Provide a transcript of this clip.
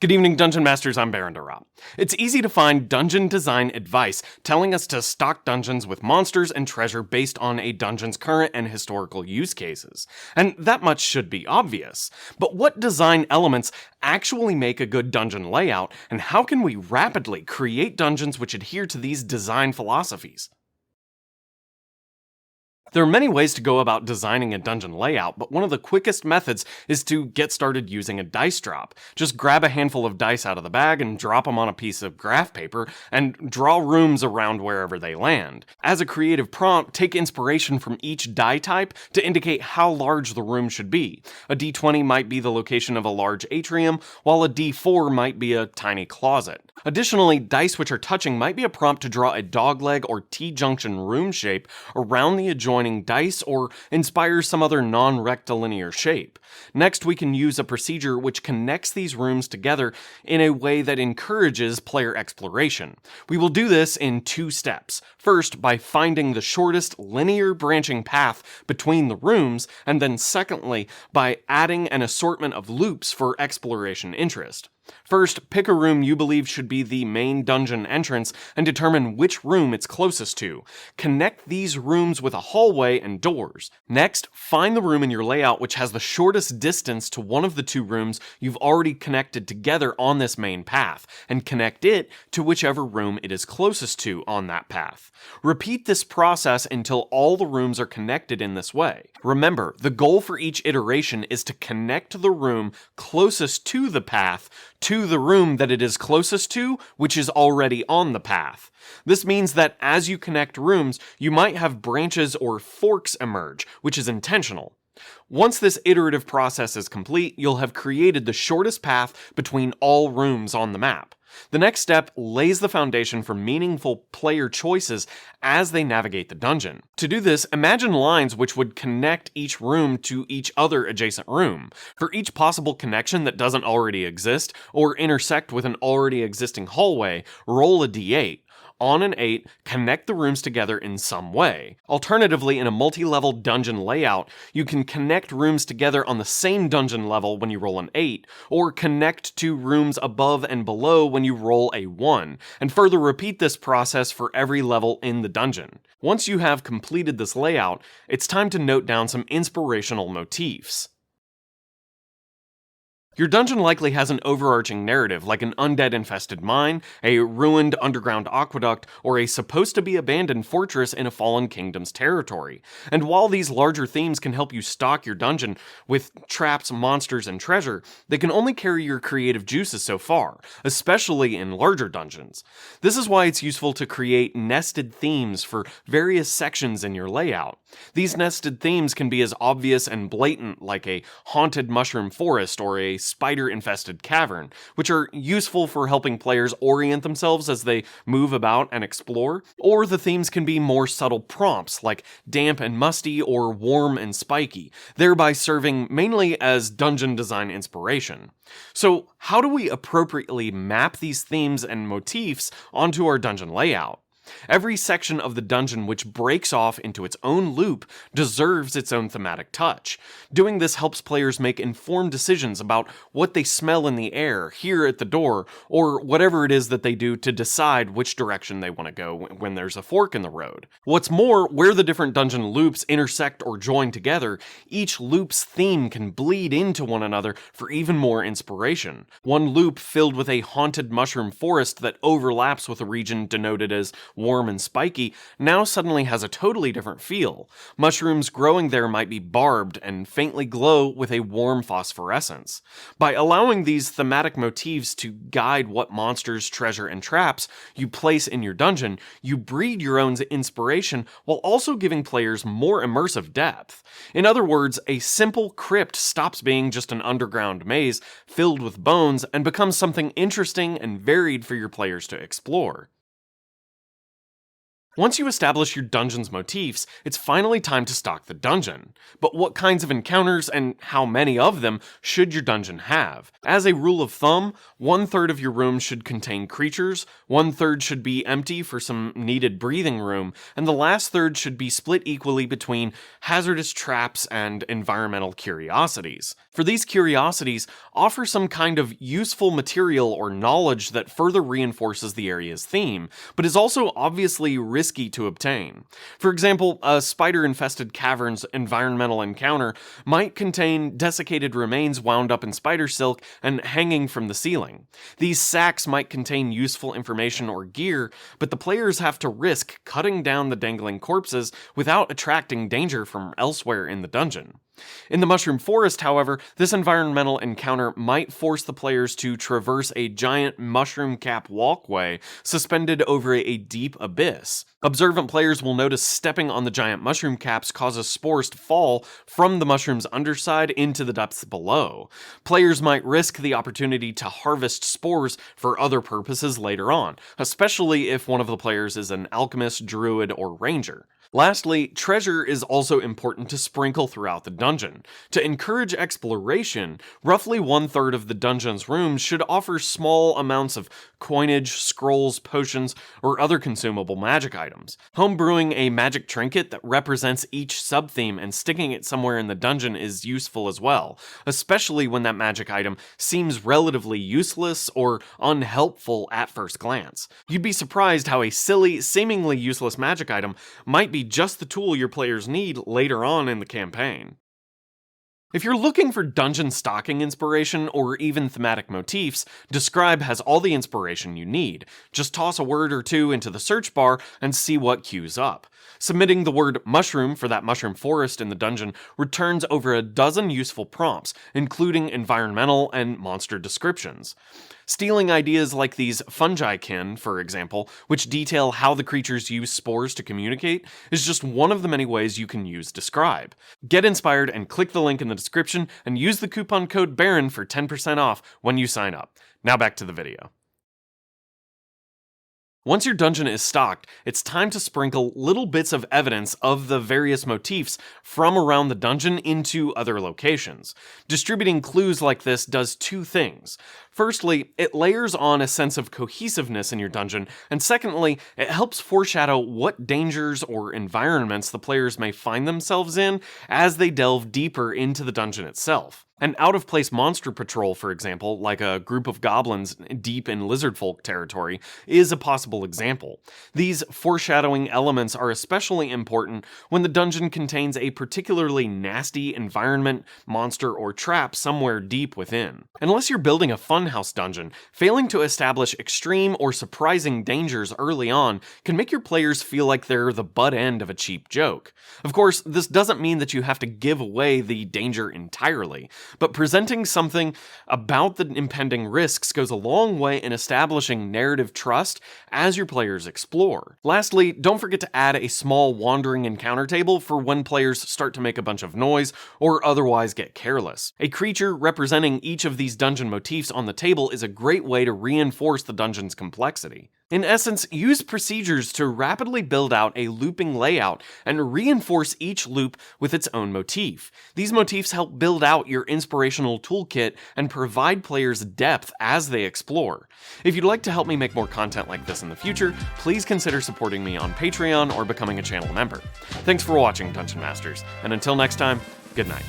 Good evening, Dungeon Masters. I'm Baron Durrop. It's easy to find dungeon design advice telling us to stock dungeons with monsters and treasure based on a dungeon's current and historical use cases. And that much should be obvious. But what design elements actually make a good dungeon layout, and how can we rapidly create dungeons which adhere to these design philosophies? There are many ways to go about designing a dungeon layout, but one of the quickest methods is to get started using a dice drop. Just grab a handful of dice out of the bag and drop them on a piece of graph paper and draw rooms around wherever they land. As a creative prompt, take inspiration from each die type to indicate how large the room should be. A d20 might be the location of a large atrium, while a d4 might be a tiny closet. Additionally, dice which are touching might be a prompt to draw a dogleg or T-junction room shape around the adjoining dice or inspire some other non-rectilinear shape. Next, we can use a procedure which connects these rooms together in a way that encourages player exploration. We will do this in two steps. First, by finding the shortest linear branching path between the rooms, and then secondly, by adding an assortment of loops for exploration interest. First, pick a room you believe should be the main dungeon entrance and determine which room it's closest to. Connect these rooms with a hallway and doors. Next, find the room in your layout which has the shortest distance to one of the two rooms you've already connected together on this main path, and connect it to whichever room it is closest to on that path. Repeat this process until all the rooms are connected in this way. Remember, the goal for each iteration is to connect the room closest to the path to the room that it is closest to, which is already on the path. This means that as you connect rooms, you might have branches or forks emerge, which is intentional. Once this iterative process is complete, you'll have created the shortest path between all rooms on the map. The next step lays the foundation for meaningful player choices as they navigate the dungeon. To do this, imagine lines which would connect each room to each other adjacent room. For each possible connection that doesn't already exist, or intersect with an already existing hallway, roll a d8. On an 8, connect the rooms together in some way. Alternatively, in a multi-level dungeon layout, you can connect rooms together on the same dungeon level when you roll an 8, or connect to rooms above and below when you roll a 1, and further repeat this process for every level in the dungeon. Once you have completed this layout, it's time to note down some inspirational motifs. Your dungeon likely has an overarching narrative like an undead-infested mine, a ruined underground aqueduct, or a supposed-to-be-abandoned fortress in a fallen kingdom's territory. And while these larger themes can help you stock your dungeon with traps, monsters, and treasure, they can only carry your creative juices so far, especially in larger dungeons. This is why it's useful to create nested themes for various sections in your layout. These nested themes can be as obvious and blatant like a haunted mushroom forest or a spider-infested cavern, which are useful for helping players orient themselves as they move about and explore, or the themes can be more subtle prompts like damp and musty or warm and spiky, thereby serving mainly as dungeon design inspiration. So, how do we appropriately map these themes and motifs onto our dungeon layout? Every section of the dungeon which breaks off into its own loop deserves its own thematic touch. Doing this helps players make informed decisions about what they smell in the air, hear at the door, or whatever it is that they do to decide which direction they want to go when there's a fork in the road. What's more, where the different dungeon loops intersect or join together, each loop's theme can bleed into one another for even more inspiration. One loop filled with a haunted mushroom forest that overlaps with a region denoted as warm and spiky, now suddenly has a totally different feel. Mushrooms growing there might be barbed and faintly glow with a warm phosphorescence. By allowing these thematic motifs to guide what monsters, treasure, and traps you place in your dungeon, you breed your own inspiration while also giving players more immersive depth. In other words, a simple crypt stops being just an underground maze filled with bones and becomes something interesting and varied for your players to explore. Once you establish your dungeon's motifs, it's finally time to stock the dungeon. But what kinds of encounters and how many of them should your dungeon have? As a rule of thumb, 1/3 of your room should contain creatures, 1/3 should be empty for some needed breathing room, and the last third should be split equally between hazardous traps and environmental curiosities. For these curiosities, offer some kind of useful material or knowledge that further reinforces the area's theme, but is also obviously risky to obtain. For example, a spider-infested cavern's environmental encounter might contain desiccated remains wound up in spider silk and hanging from the ceiling. These sacks might contain useful information or gear, but the players have to risk cutting down the dangling corpses without attracting danger from elsewhere in the dungeon. In the Mushroom Forest, however, this environmental encounter might force the players to traverse a giant mushroom cap walkway suspended over a deep abyss. Observant players will notice stepping on the giant mushroom caps causes spores to fall from the mushroom's underside into the depths below. Players might risk the opportunity to harvest spores for other purposes later on, especially if one of the players is an alchemist, druid, or ranger. Lastly, treasure is also important to sprinkle throughout the dungeon. To encourage exploration, roughly 1/3 of the dungeon's rooms should offer small amounts of coinage, scrolls, potions, or other consumable magic items. Homebrewing a magic trinket that represents each sub-theme and sticking it somewhere in the dungeon is useful as well, especially when that magic item seems relatively useless or unhelpful at first glance. You'd be surprised how a silly, seemingly useless magic item might be just the tool your players need later on in the campaign. If you're looking for dungeon stocking inspiration or even thematic motifs, Describe has all the inspiration you need. Just toss a word or two into the search bar and see what queues up. Submitting the word mushroom for that mushroom forest in the dungeon returns over a dozen useful prompts, including environmental and monster descriptions. Stealing ideas like these fungi-kin, for example, which detail how the creatures use spores to communicate, is just one of the many ways you can use Describe. Get inspired and click the link in the description and use the coupon code BARON for 10% off when you sign up. Now back to the video. Once your dungeon is stocked, it's time to sprinkle little bits of evidence of the various motifs from around the dungeon into other locations. Distributing clues like this does two things. Firstly, it layers on a sense of cohesiveness in your dungeon, and secondly, it helps foreshadow what dangers or environments the players may find themselves in as they delve deeper into the dungeon itself. An out-of-place monster patrol, for example, like a group of goblins deep in lizardfolk territory, is a possible example. These foreshadowing elements are especially important when the dungeon contains a particularly nasty environment, monster, or trap somewhere deep within. Unless you're building a funhouse dungeon, failing to establish extreme or surprising dangers early on can make your players feel like they're the butt end of a cheap joke. Of course, this doesn't mean that you have to give away the danger entirely, but presenting something about the impending risks goes a long way in establishing narrative trust as your players explore. Lastly, don't forget to add a small wandering encounter table for when players start to make a bunch of noise or otherwise get careless. A creature representing each of these dungeon motifs on the table is a great way to reinforce the dungeon's complexity. In essence, use procedures to rapidly build out a looping layout and reinforce each loop with its own motif. These motifs help build out your inspirational toolkit and provide players depth as they explore. If you'd like to help me make more content like this in the future, please consider supporting me on Patreon or becoming a channel member. Thanks for watching, Dungeon Masters, and until next time, good night.